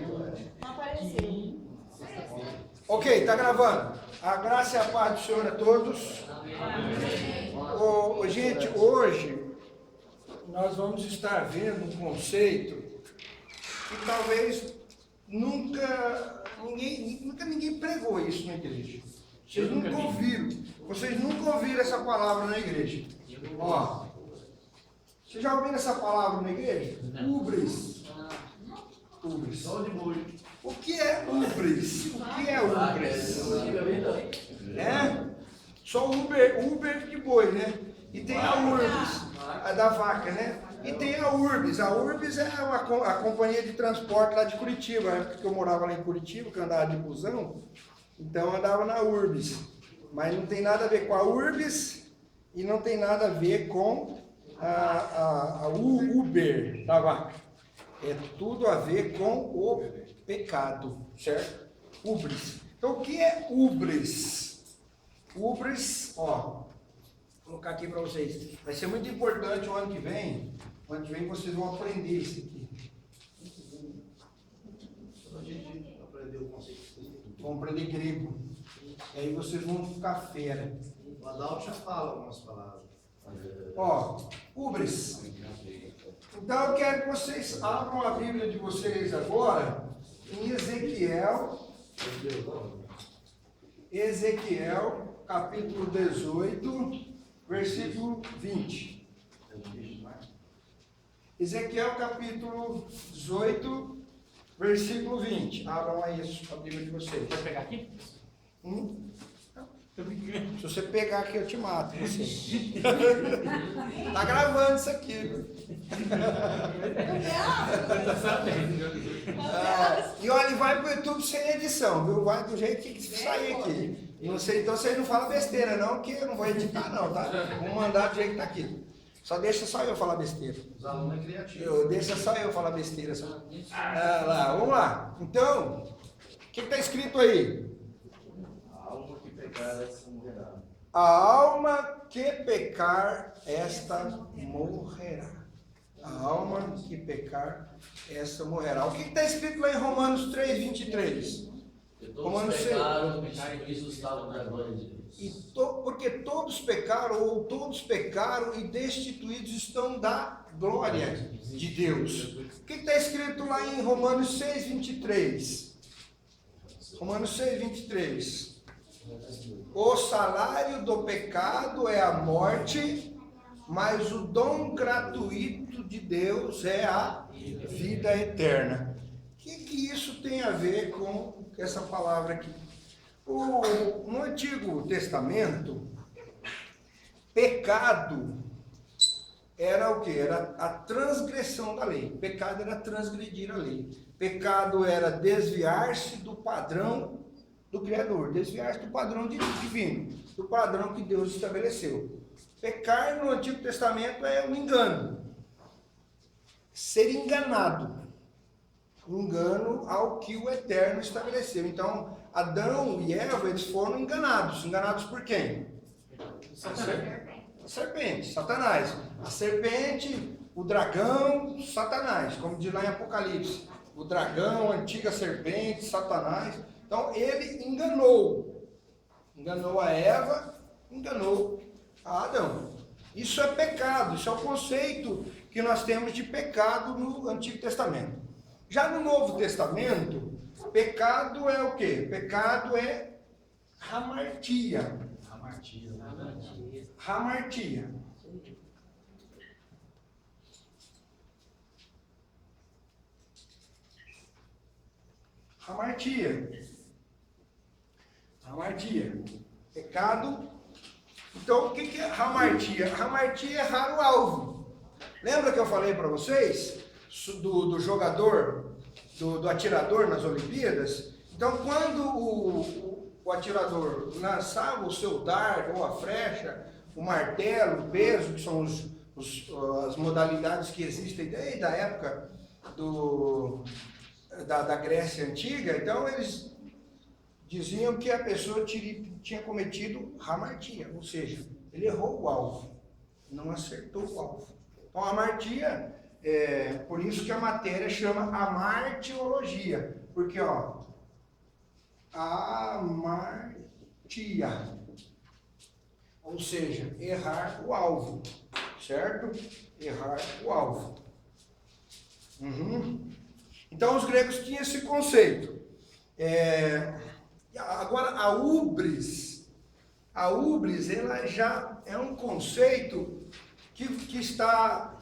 Não apareceu. Ok, está gravando. A graça e a paz do Senhor a todos. Gente, hoje nós vamos estar vendo um conceito que talvez nunca ninguém pregou isso na igreja. Vocês nunca ouviram. Vocês nunca ouviram essa palavra na igreja. Ó, vocês já ouviram essa palavra na igreja? Ubris. Ubris. O que é ubris? O que é ubris? É? Só Uber de boi, né? E tem a urbis, a da vaca, né? E tem a urbis. A urbis é a companhia de transporte lá de Curitiba. Na época que eu morava lá em Curitiba, que eu andava de busão, então eu andava na urbis. Mas não tem nada a ver com a urbis e não tem nada a ver com a Uber da vaca. É tudo a ver com o pecado, certo? Ubris. Então, o que é ubris? Ubris, ó, vou colocar aqui para vocês. Vai ser muito importante o ano que vem. O ano que vem vocês vão aprender isso aqui. A gente aprendeu o conceito. Vão aprender grego. E aí vocês vão ficar fera. O Adalto já fala algumas palavras. Ó, ubris. Então eu quero que vocês abram a Bíblia de vocês agora em Ezequiel, capítulo 18, versículo 20. Ezequiel, capítulo 18, versículo 20. Abram aí a Bíblia de vocês. Pode pegar aqui? Se você pegar aqui, eu te mato. Você. Tá gravando isso aqui, viu? E olha, vai pro YouTube sem edição, viu? Vai do jeito que sair aqui. Não sei, então vocês não falam besteira, não, que eu não vou editar, não, tá? Vou mandar do jeito que tá aqui. Deixa só eu falar besteira. Os alunos é criativo. Deixa só eu falar besteira. Só. Vamos lá. Então, o que está escrito aí? A alma que pecar, esta morrerá. A alma que pecar, esta morrerá. O que está escrito lá em Romanos 3, 23? Todos pecaram, Jesus estava na glória de Deus. Porque todos pecaram e destituídos estão da glória de Deus. O que está escrito lá em Romanos 6, 23? Romanos 6, 23. O salário do pecado é a morte, mas o dom gratuito de Deus é a vida eterna. O que isso tem a ver com essa palavra aqui? No Antigo Testamento, pecado era o que? Era a transgressão da lei. Pecado era transgredir a lei. Pecado era desviar-se do padrão do Criador, desviar-se do padrão divino, do padrão que Deus estabeleceu. Pecar no Antigo Testamento é um engano. Ser enganado. Engano ao que o Eterno estabeleceu. Então, Adão e Eva, eles foram enganados. Enganados por quem? A serpente, Satanás. A serpente, o dragão, Satanás. Como diz lá em Apocalipse. O dragão, a antiga serpente, Satanás. Então, ele enganou a Eva, enganou a Adão. Isso é pecado, isso é o conceito que nós temos de pecado no Antigo Testamento. Já no Novo Testamento, pecado é o quê? Pecado é hamartia. Hamartia. Hamartia. Pecado. Então, o que é hamartia? Hamartia é errar o alvo. Lembra que eu falei para vocês do jogador, do atirador nas Olimpíadas? Então, quando o atirador lançava o seu dardo, ou a flecha, o martelo, o peso, que são as modalidades que existem desde a época da Grécia Antiga, então eles diziam que a pessoa tinha cometido hamartia, ou seja, ele errou o alvo, não acertou o alvo. Então, a hamartia Por isso que a matéria chama amartiologia. Porque, ó, amartia, ou seja, errar o alvo, certo? Errar o alvo. Então, os gregos tinham esse conceito. Agora, a ubris, ela já é um conceito que está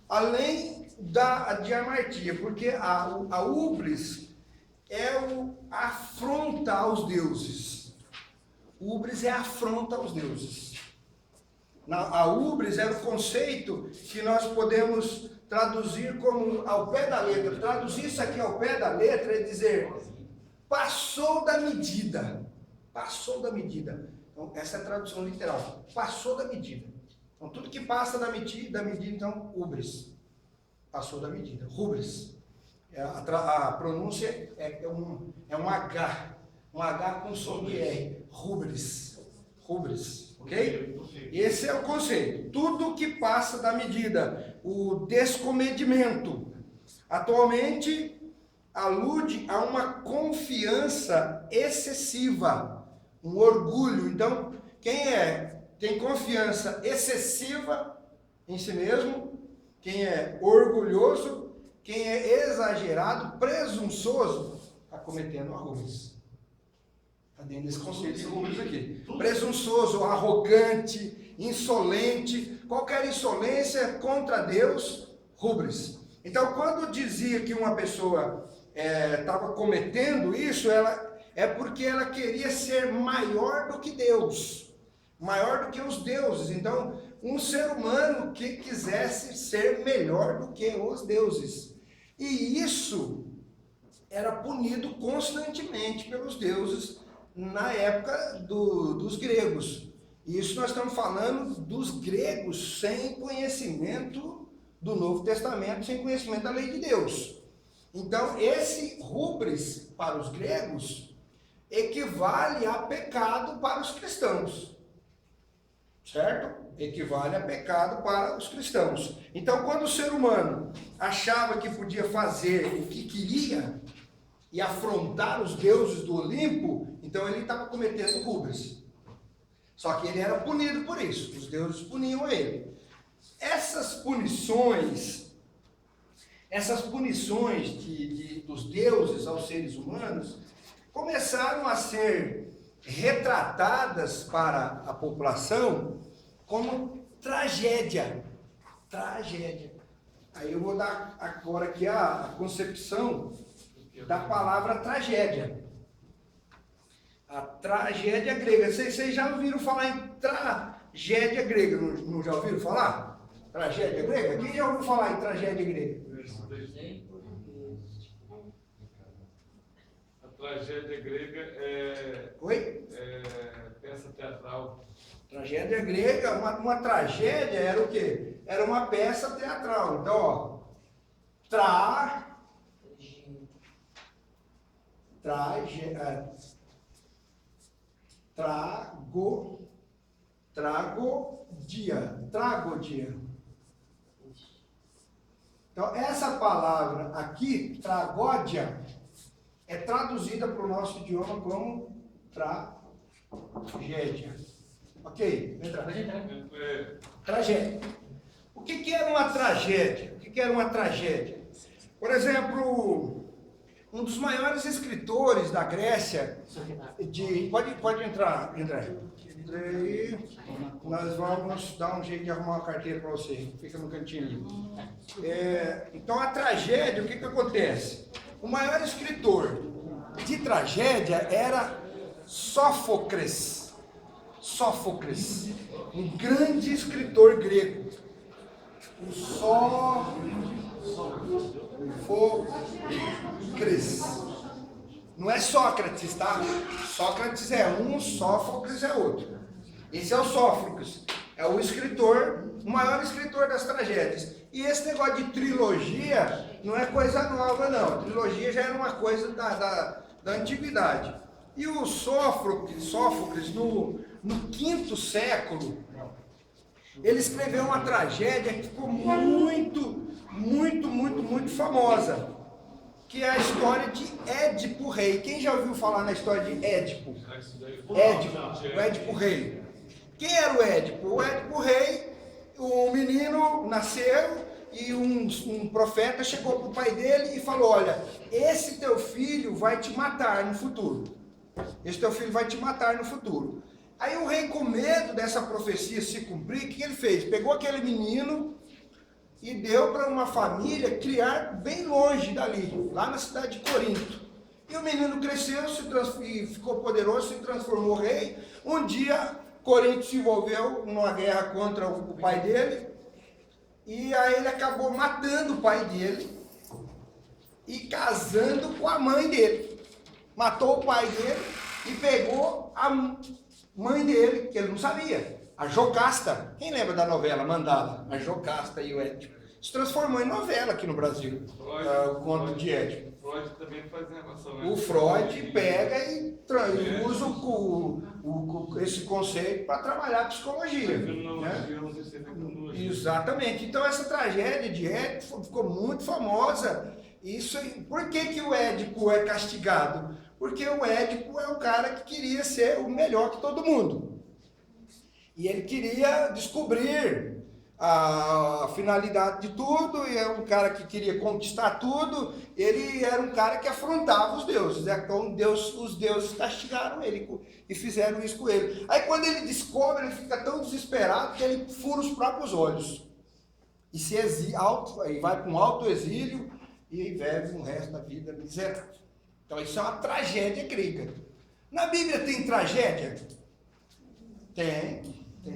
além de amartia, porque a ubris é a afronta aos deuses. Ubris é a afronta aos deuses. A ubris era o conceito que nós podemos traduzir como ao pé da letra. Traduzir isso aqui ao pé da letra é dizer, passou da medida. Passou da medida. Então, essa é a tradução literal. Passou da medida. Então, tudo que passa da medida, então, ubris. Passou da medida. Rubris. A pronúncia é um H. Um H com som de R. Rubris. Rubris. Ok? Esse é o conceito. Tudo que passa da medida. O descomedimento. Atualmente, alude a uma confiança excessiva. Um orgulho. Então, quem tem confiança excessiva em si mesmo, quem é orgulhoso, quem é exagerado, presunçoso, está cometendo a rubris. Está dentro desse conceito de rubris aqui. Presunçoso, arrogante, insolente, qualquer insolência contra Deus, rubris. Então, quando dizia que uma pessoa estava cometendo isso, é porque ela queria ser maior do que Deus, maior do que os deuses. Então, um ser humano que quisesse ser melhor do que os deuses. E isso era punido constantemente pelos deuses na época dos gregos. Isso nós estamos falando dos gregos sem conhecimento do Novo Testamento, sem conhecimento da lei de Deus. Então, esse rubris para os gregos equivale a pecado para os cristãos. Certo? Equivale a pecado para os cristãos. Então, quando o ser humano achava que podia fazer o que queria e afrontar os deuses do Olimpo, então ele estava cometendo rubris. Só que ele era punido por isso. Os deuses puniam ele. Essas punições dos deuses aos seres humanos começaram a ser retratadas para a população como tragédia. Tragédia. Aí eu vou dar agora aqui a concepção da palavra tragédia. A tragédia grega. Vocês já ouviram falar em tragédia grega? Não já ouviram falar? Tragédia grega? Quem já ouviu falar em tragédia grega? A tragédia grega é peça teatral. Tragédia grega, uma tragédia era o quê? Era uma peça teatral. Então, ó, tragodia. Então, essa palavra aqui, tragódia, é traduzida para o nosso idioma como tragédia. Ok? Tragédia. O que era uma tragédia? O que era uma tragédia? Por exemplo, um dos maiores escritores da Grécia, pode entrar, André. Aí, nós vamos dar um jeito de arrumar uma carteira para você, fica no cantinho ali. Então, a tragédia, o que acontece? O maior escritor de tragédia era Sófocles. Sófocles, um grande escritor grego. O Sófocles. Não é Sócrates, tá? Sócrates é um, Sófocles é outro. Esse é o Sófocles. É o escritor, o maior escritor das tragédias. E esse negócio de trilogia não é coisa nova, não. A trilogia já era uma coisa da antiguidade. E o Sófocles no 5º século, ele escreveu uma tragédia que ficou muito famosa, que é a história de Édipo Rei. Quem já ouviu falar na história de Édipo? O Édipo Rei. Quem era o Édipo? O Édipo Rei, um menino nasceu e um profeta chegou para o pai dele e falou: olha, esse teu filho vai te matar no futuro. Esse teu filho vai te matar no futuro. Aí o rei, com medo dessa profecia se cumprir, o que ele fez? Pegou aquele menino e deu para uma família criar bem longe dali, lá na cidade de Corinto. E o menino cresceu e ficou poderoso, se transformou rei. Um dia, Corinto se envolveu numa guerra contra o pai dele, e aí ele acabou matando o pai dele e casando com a mãe dele. Matou o pai dele e pegou a mãe dele, que ele não sabia, a Jocasta. Quem lembra da novela Mandala? A Jocasta e o Édipo. Se transformou em novela aqui no Brasil, o conto de Édipo. Freud também faz relação. O Freud pega e usa esse conceito para trabalhar a psicologia. Né? Exatamente. Então essa tragédia de Édipo ficou muito famosa. Por que o Édipo é castigado? Porque o Édipo é o cara que queria ser o melhor que todo mundo. E ele queria descobrir a finalidade de tudo, e é um cara que queria conquistar tudo. Ele era um cara que afrontava os deuses. Então os deuses castigaram ele e fizeram isso com ele. Aí quando ele descobre, ele fica tão desesperado que ele fura os próprios olhos. E e vai para um alto exílio e vive o resto da vida miserável. Então isso é uma tragédia grega. Na Bíblia tem tragédia? Tem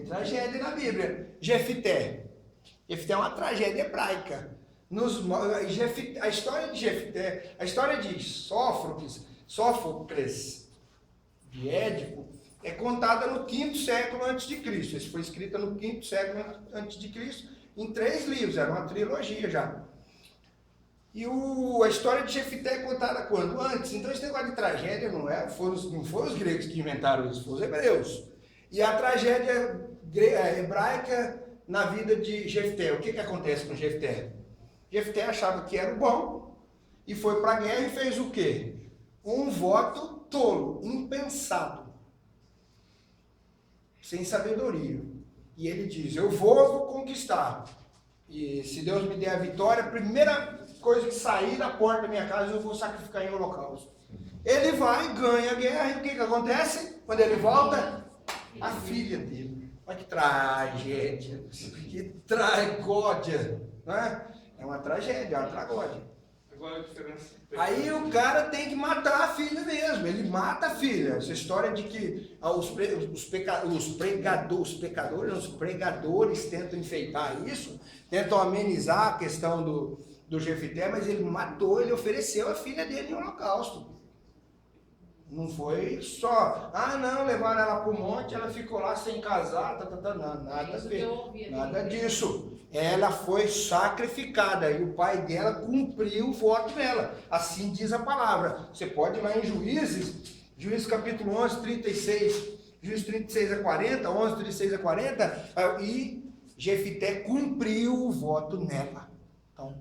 tragédia na Bíblia. Jefité é uma tragédia hebraica. A história de Jefité, a história de Sófocles, de Édipo, é contada no 5º século a.C. Isso foi escrita no 5º século a.C. em 3 livros, era uma trilogia já. E a história de Jefité é contada quando? Antes. Então esse negócio de tragédia não foram os gregos que inventaram isso, foram os hebreus. E a tragédia hebraica na vida de Jefté. O que acontece com Jefté? Jefté achava que era o bom e foi para a guerra e fez o quê? Um voto tolo, impensado, sem sabedoria. E ele diz: eu vou conquistar. E se Deus me der a vitória, a primeira coisa que sair da porta da minha casa eu vou sacrificar em holocausto. Ele vai, ganha a guerra, e o que acontece? Quando ele volta, a filha dele. Olha que tragédia, que tragédia, né? É uma tragédia, é uma tragédia. Agora a diferença. Aí o cara tem que matar a filha mesmo, ele mata a filha. Essa história de que os pregadores tentam enfeitar isso, tentam amenizar a questão do Jefité, mas ele matou, ele ofereceu a filha dele em holocausto. Não foi só, não, levaram ela para o monte, ela ficou lá sem casar, nada disso. Ela foi sacrificada e o pai dela cumpriu o voto dela. Assim diz a palavra. Você pode ir lá em Juízes capítulo 11, 36, Juízes 36 a 40, 11, 36 a 40, e Jefité cumpriu o voto nela. Então,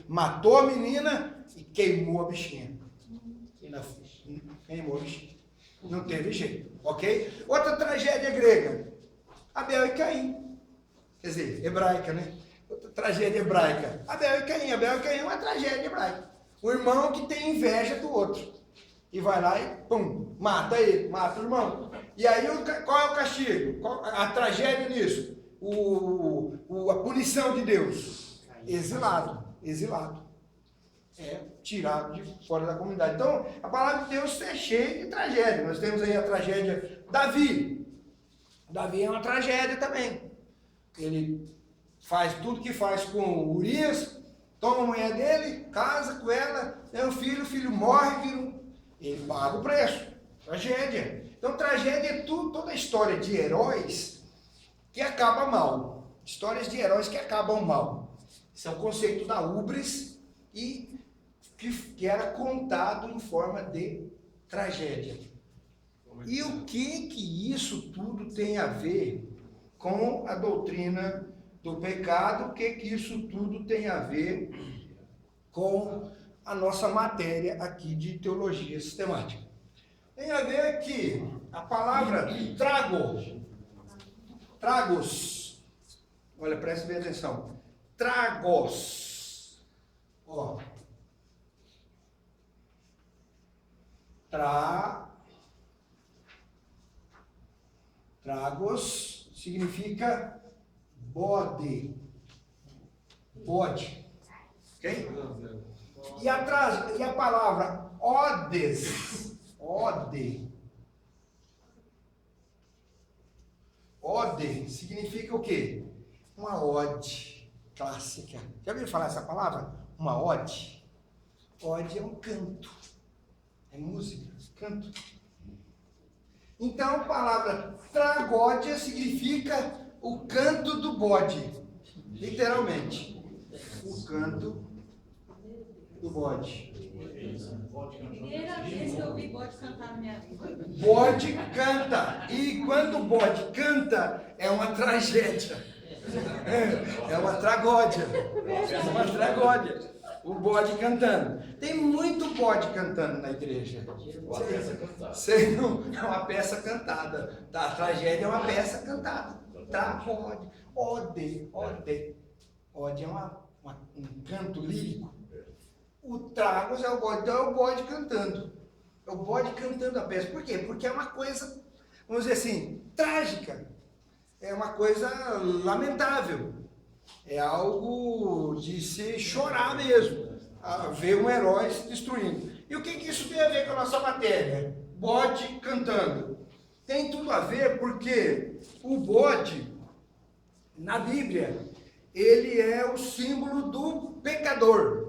matou a menina e queimou a bichinha. Queimou a bichinha. Não teve jeito, ok? Outra tragédia grega, Abel e Caim. Quer dizer, hebraica, né? Outra tragédia hebraica. Abel e Caim é uma tragédia hebraica. O irmão que tem inveja do outro. E vai lá e, pum, mata ele, mata o irmão. E aí, qual é o castigo? A tragédia nisso? A punição de Deus. Exilado. É tirado de fora da comunidade. Então, a palavra de Deus é cheia de tragédia. Nós temos aí a tragédia Davi. Davi é uma tragédia também. Ele faz tudo que faz com Urias, toma a mulher dele, casa com ela, tem um filho, o filho morre, ele paga o preço. Tragédia. Então, tragédia é toda a história de heróis que acaba mal. Histórias de heróis que acabam mal. Esse é o conceito da ubris e que era contado em forma de tragédia. E o que isso tudo tem a ver com com a doutrina do pecado. O que isso tudo tem a ver com a nossa matéria aqui de teologia sistemática? Tem a ver que a palavra tragos, olha, preste bem atenção, tragos, ó, tragos significa bode, ok? E a palavra odes, ode significa o quê? Uma ode clássica. Já ouviram falar essa palavra? Uma ode? Ode é um canto, é música, canto. Então a palavra tragódia significa o canto do bode, literalmente, o canto do bode. Primeira vez que eu ouvi bode cantar na minha vida. Bode canta, e quando o bode canta, é uma tragédia, é uma tragódia, o bode cantando. Tem muito bode cantando na igreja. Sei não, é uma peça cantada, tá? A tragédia é uma peça cantada, tá? Ode é um canto lírico. O tragos é o bode, então é o bode cantando. É o bode cantando a peça. Por quê? Porque é uma coisa, vamos dizer assim, trágica. É uma coisa lamentável. É algo de se chorar mesmo. Ver um herói se destruindo. E o que isso tem a ver com a nossa matéria? Bode cantando. Tem tudo a ver porque o bode, na Bíblia, ele é o símbolo do pecador.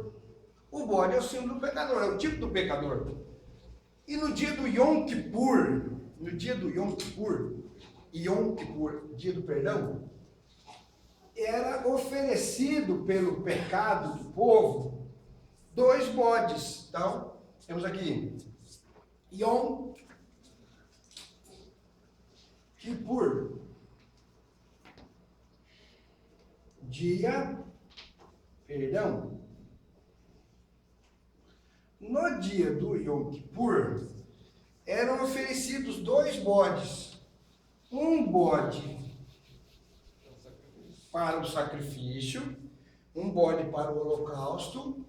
O bode é o símbolo do pecador, é o tipo do pecador. E no dia do Yom Kippur, dia do perdão, era oferecido pelo pecado do povo 2 bodes. Então, temos aqui Yom Kippur, dia perdão. No dia do Yom Kippur, eram oferecidos 2 bodes. Um bode para o sacrifício, um bode para o holocausto.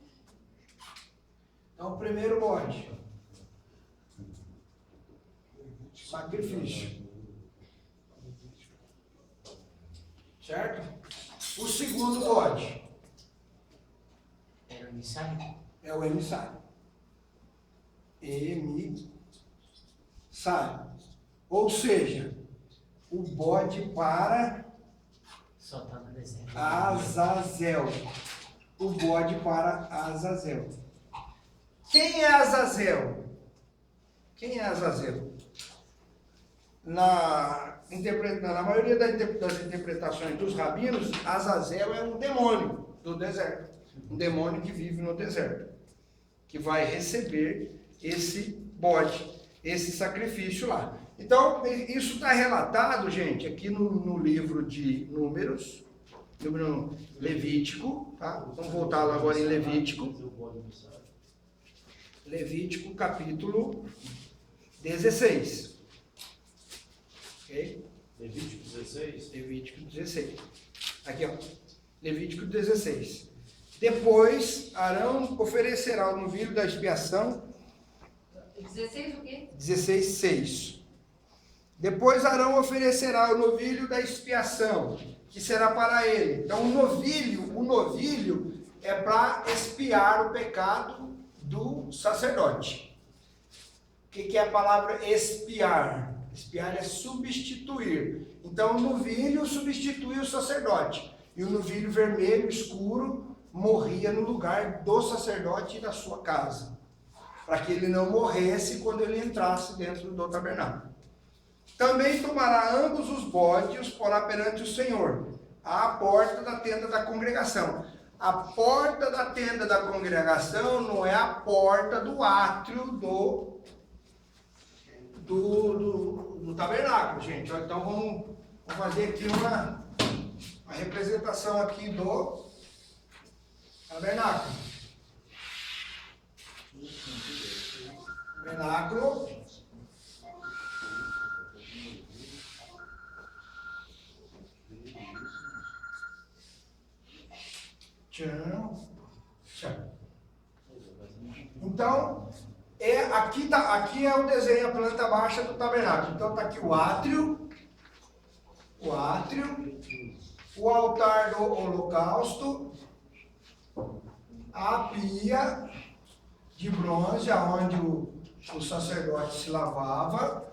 Então, o primeiro bode, sacrifício. Certo? O segundo bode Era o emissário? é o emissário. Emissário. Ou seja, o bode para Só tá no deserto. Azazel. O bode para Azazel. Quem é Azazel? Na maioria das interpretações dos rabinos, Azazel é um demônio do deserto. Um demônio que vive no deserto, que vai receber esse bode, esse sacrifício lá. Então, isso está relatado, gente, aqui no livro de Números, livro Levítico, tá? Vamos voltar lá agora em Levítico. Levítico, capítulo 16. Ok? Levítico 16. Levítico 16. Aqui, ó. Levítico 16. Depois, Arão oferecerá o novilho da expiação. 16 o quê? 16:6. Depois Arão oferecerá o novilho da expiação, que será para ele. Então, o novilho é para expiar o pecado do sacerdote. O que é a palavra expiar? Expiar é substituir. Então, o novilho substitui o sacerdote. E o novilho vermelho escuro morria no lugar do sacerdote e da sua casa, para que ele não morresse quando ele entrasse dentro do tabernáculo. Também tomará ambos os bodes e os porá perante o Senhor, à porta da tenda da congregação. A porta da tenda da congregação não é a porta do átrio do tabernáculo, gente. Então Vou fazer aqui uma representação aqui do tabernáculo. Tabernáculo. Então, aqui é o desenho, a planta baixa do tabernáculo. Então está aqui o átrio, o altar do holocausto, a pia de bronze, onde o sacerdote se lavava.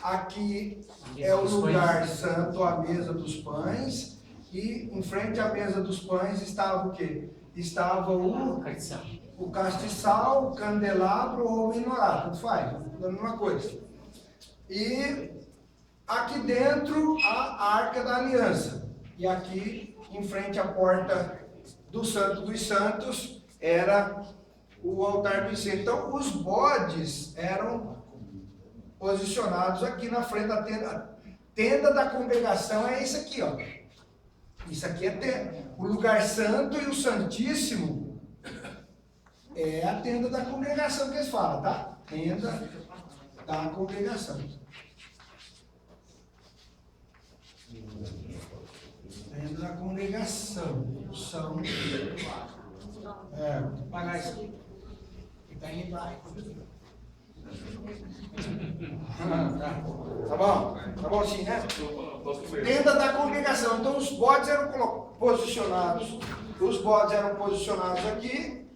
Aqui é o lugar santo, a mesa dos pães. E em frente à mesa dos pães estava o quê? Estava o castiçal, o candelabro ou o menorá, tanto faz, da mesma coisa. E aqui dentro a Arca da Aliança. E aqui em frente à porta do Santo dos Santos era o altar do incenso. Então os bodes eram posicionados aqui na frente da tenda. A tenda da congregação é isso aqui, ó. Isso aqui é o lugar santo e o santíssimo é a tenda da congregação que eles falam, tá? Tenda da congregação. Tenda da congregação. São. Vou pagar isso aqui. Está em hebraico. Tá bom assim, né? Tenda da congregação. Então os bodes eram posicionados. Os bodes eram posicionados aqui.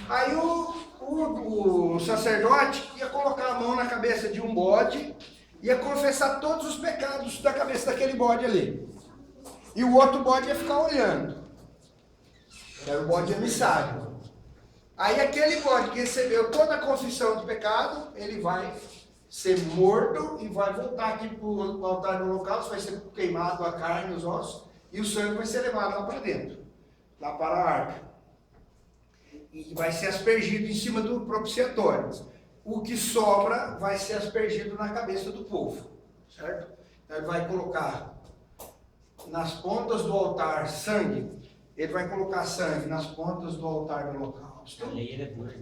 Aí o sacerdote ia colocar a mão na cabeça de um bode, ia confessar todos os pecados da cabeça daquele bode ali. E o outro bode ia ficar olhando. Era o bode emissário. Aí aquele bode que recebeu toda a confissão do pecado, ele vai ser morto e vai voltar aqui para o altar do holocausto, vai ser queimado a carne, os ossos, e o sangue vai ser levado lá para dentro, lá para a arca. E vai ser aspergido em cima do propiciatório. O que sobra vai ser aspergido na cabeça do povo, certo? Então ele vai colocar nas pontas do altar sangue, ele vai colocar sangue nas pontas do altar do holocausto.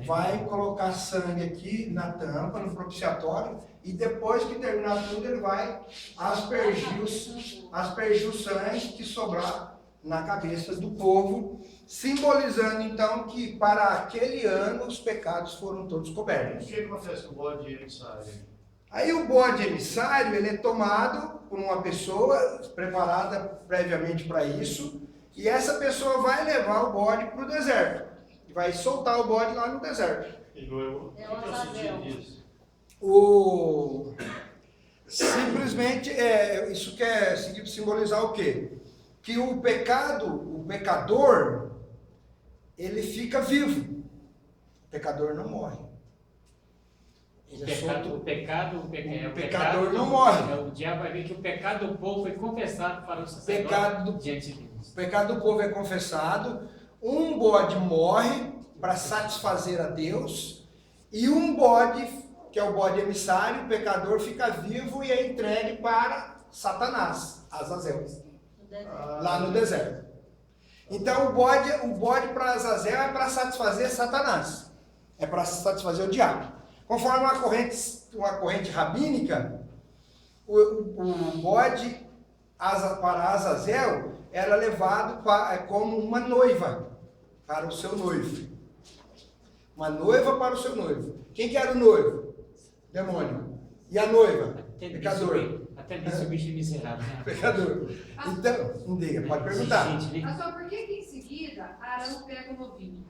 Vai colocar sangue aqui na tampa, no propiciatório, e depois que terminar tudo, ele vai aspergir o sangue que sobrar na cabeça do povo, simbolizando então que para aquele ano os pecados foram todos cobertos. O que acontece com o bode emissário? Aí o bode emissário, ele é tomado por uma pessoa preparada previamente para isso, e essa pessoa vai levar o bode para o deserto. Vai soltar o bode lá no deserto. E o sentido disso? Simplesmente, isso quer simbolizar o quê? Que o pecador, ele fica vivo. O pecador não morre. O pecador não morre. O diabo vai ver que o pecado do povo foi confessado para o sacerdote diante de Deus. O pecado do povo é confessado. Um bode morre para satisfazer a Deus, e um bode, que é o bode emissário, o pecador, fica vivo e é entregue para Satanás, Azazel, lá no deserto. Então o bode para Azazel é para satisfazer Satanás, é para satisfazer o diabo. Conforme uma corrente rabínica, o bode para Azazel era levado como uma noiva para o seu noivo. Uma noiva para o seu noivo. Quem que era o noivo? Demônio. E a noiva? Pecador. Até disse o bicho miserável. Pecador. Então, não diga, pode perguntar. Pastor, por que em seguida Arão pega o novilho?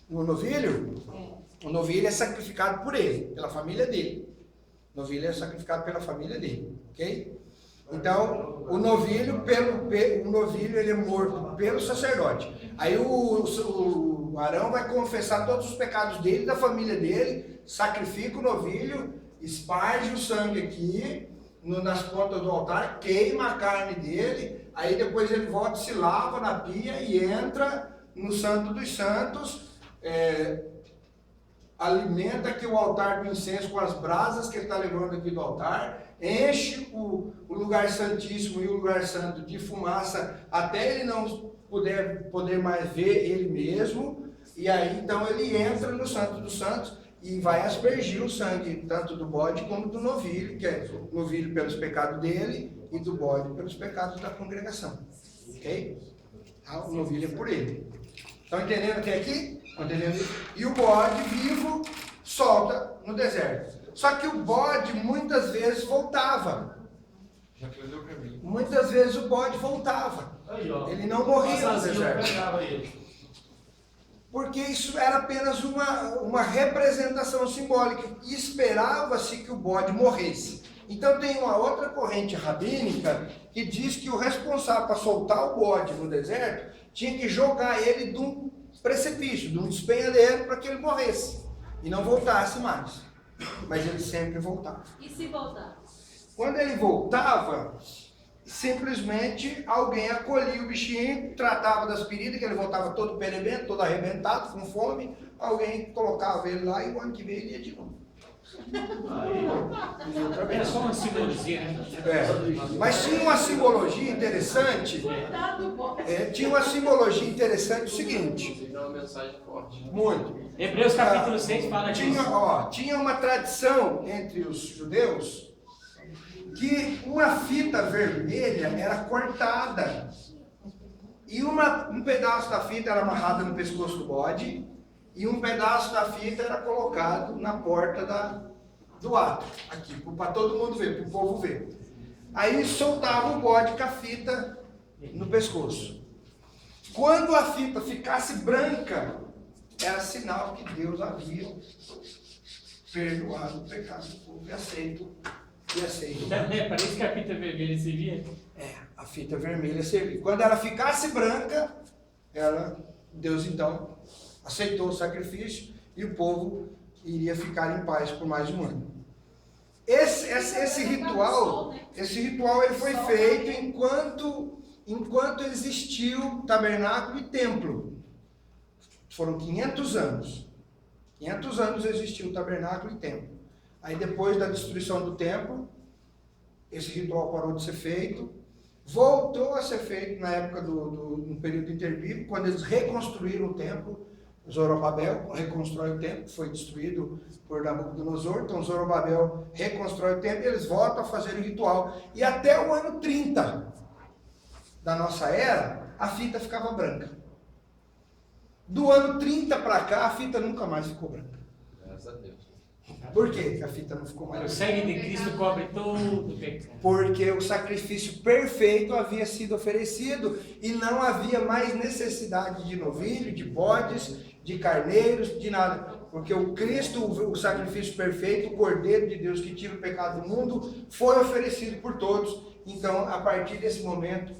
O novilho? O novilho é sacrificado por ele, pela família dele. O novilho é sacrificado pela família dele, ok? Então, o novilho ele é morto pelo sacerdote. Aí o Arão vai confessar todos os pecados dele, da família dele, sacrifica o novilho, esparge o sangue aqui, nas pontas do altar, queima a carne dele, aí depois ele volta, se lava na pia e entra no Santo dos Santos, alimenta aqui o altar do incenso com as brasas que ele está levando aqui do altar, enche o lugar santíssimo e o lugar santo de fumaça até ele não poder mais ver ele mesmo, e aí então ele entra no Santo dos Santos e vai aspergir o sangue, tanto do bode como do novilho, que é o novilho pelos pecados dele e do bode pelos pecados da congregação. Ok? O novilho é por ele. Estão entendendo até aqui? Estão entendendo isso? E o bode vivo solta no deserto. Só que o bode muitas vezes voltava. Já perdeu o caminho. Muitas vezes o bode voltava. Aí, ó. Ele não morria no Assassino deserto. pegava ele. Porque isso era apenas uma representação simbólica. E esperava-se que o bode morresse. Então tem uma outra corrente rabínica que diz que o responsável para soltar o bode no deserto tinha que jogar ele de um precipício, de um despenhadeiro, para que ele morresse e não voltasse mais. Mas ele sempre voltava. E se voltar? Quando ele voltava, simplesmente alguém acolhia o bichinho, tratava das feridas, que ele voltava todo perebento, todo arrebentado, com fome, alguém colocava ele lá e o ano que vem ele ia de novo. Era só uma simbologia, né? Mas tinha uma simbologia interessante. Coitado do bode. Tinha uma simbologia interessante o seguinte. É uma mensagem forte. Muito. Hebreus capítulo 6 fala disso. Tinha uma tradição entre os judeus que uma fita vermelha era cortada e um pedaço da fita era amarrado no pescoço do bode e um pedaço da fita era colocado na porta do átrio, aqui, para todo mundo ver, para o povo ver. Aí soltava o bode com a fita no pescoço. Quando a fita ficasse branca, era sinal que Deus havia perdoado o pecado do povo e aceito. Parece que a fita vermelha servia. A fita vermelha servia. Quando ela ficasse branca, Deus então aceitou o sacrifício e o povo iria ficar em paz por mais um ano. Esse ritual ele foi feito enquanto existiu tabernáculo e templo. Foram 500 anos. 500 anos existiu o tabernáculo e templo. Aí depois da destruição do templo, esse ritual parou de ser feito, voltou a ser feito na época no período interbíblico, quando eles reconstruíram o templo. Zorobabel reconstrói o templo, foi destruído por Nabucodonosor, então Zorobabel reconstrói o templo e eles voltam a fazer o ritual. E até o ano 30 da nossa era, a fita ficava branca. Do ano 30 para cá, a fita nunca mais ficou branca. Graças a Deus. Por quê que a fita não ficou mais O branca? sangue de Cristo cobre todo o pecado. Porque o sacrifício perfeito havia sido oferecido e não havia mais necessidade de novilho, de bodes, de carneiros, de nada. Porque o Cristo, o sacrifício perfeito, o Cordeiro de Deus que tira o pecado do mundo, foi oferecido por todos. Então, a partir desse momento,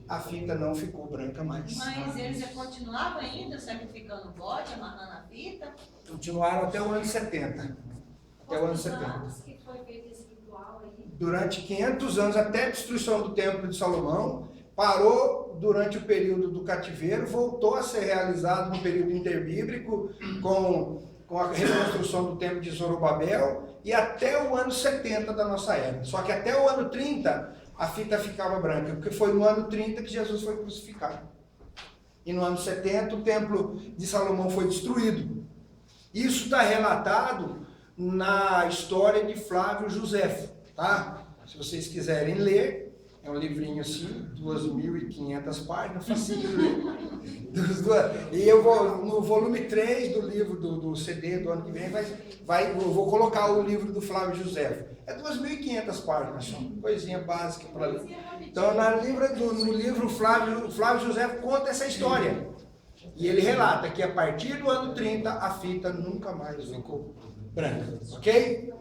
a fita não ficou branca mais. Mas eles continuavam ainda sacrificando o bode, amarrando a fita? Continuaram até o ano 70. Até o ano 70. Anos que foi feito esse ritual aí? Durante 500 anos, até a destruição do Templo de Salomão, parou durante o período do cativeiro, voltou a ser realizado no período interbíblico, com a reconstrução do Templo de Zorobabel, e até o ano 70 da nossa era. Só que até o ano 30, a fita ficava branca, porque foi no ano 30 que Jesus foi crucificado. E no ano 70, o Templo de Salomão foi destruído. Isso está relatado na história de Flávio Josefo, tá? Se vocês quiserem ler, é um livrinho assim, 2.500 páginas, facinho de ler. E eu vou, no volume 3 do livro, do CD do ano que vem, eu vou colocar o livro do Flávio Josefo. É 2.500 páginas, só, coisinha básica para ler. Então, no livro Flávio Josefo conta essa história. E ele relata que a partir do ano 30, a fita nunca mais ficou branca. Ok?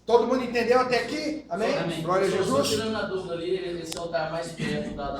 Todo mundo entendeu até aqui? Amém? Amém. Glória a Só Jesus. tirando a dúvida ali, esse altar mais perto da